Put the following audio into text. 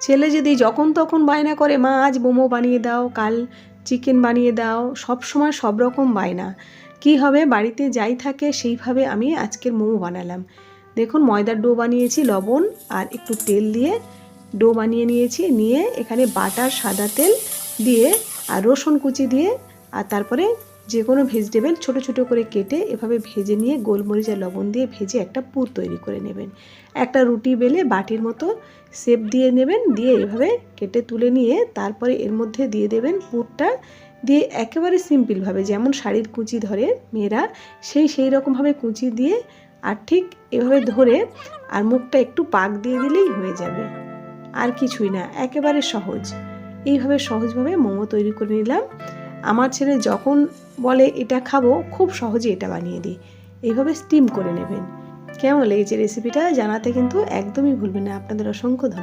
ছেলে যদি যখন তখন বায়না করে, মা আজ মোমো বানিয়ে দাও, কাল চিকেন বানিয়ে দাও, সব সময় সব রকম বায়না। কি হবে, বাড়িতে যাই থাকে সেইভাবে আমি আজকের মোমো বানালাম। দেখুন ময়দার ডো বানিয়েছি, লবণ আর একটু তেল দিয়ে ডো বানিয়ে নিয়েছি, নিয়ে এখানে বাটার সাদা তেল দিয়ে আর রসুন কুচি দিয়ে আর তারপরে যে কোনো ভেজিটেবল ছোট ছোট করে কেটে এভাবে ভেজে নিয়ে গোলমরিচ আর লবণ দিয়ে ভেজে একটা পুর তৈরি করে নেবেন। একটা রুটি বেলে বাটির মতো শেপ দিয়ে নেবেন, দিয়ে এভাবে কেটে তুলে নিয়ে তারপরে এর মধ্যে দিয়ে দেবেন পুরটা, দিয়ে একেবারে সিম্পলভাবে যেমন শাড়ির কুঁচি ধরে মেয়েরা সেই রকমভাবে কুঁচি দিয়ে আর ঠিক এভাবে ধরে আর মুখটা একটু পাক দিয়ে দিলেই হয়ে যাবে, আর কিছুই না, একেবারে সহজ। এইভাবে সহজভাবে মোমো তৈরি করে নিলাম। আমার ছেলে যখন বলে এটা খাবো, খুব সহজে এটা বানিয়ে দিই। এইভাবে স্টিম করে নেবেন। কেমন লেগেছে রেসিপিটা জানাতে কিন্তু একদমই ভুলবেন না। আপনাদের অসংখ্য ধন্যবাদ।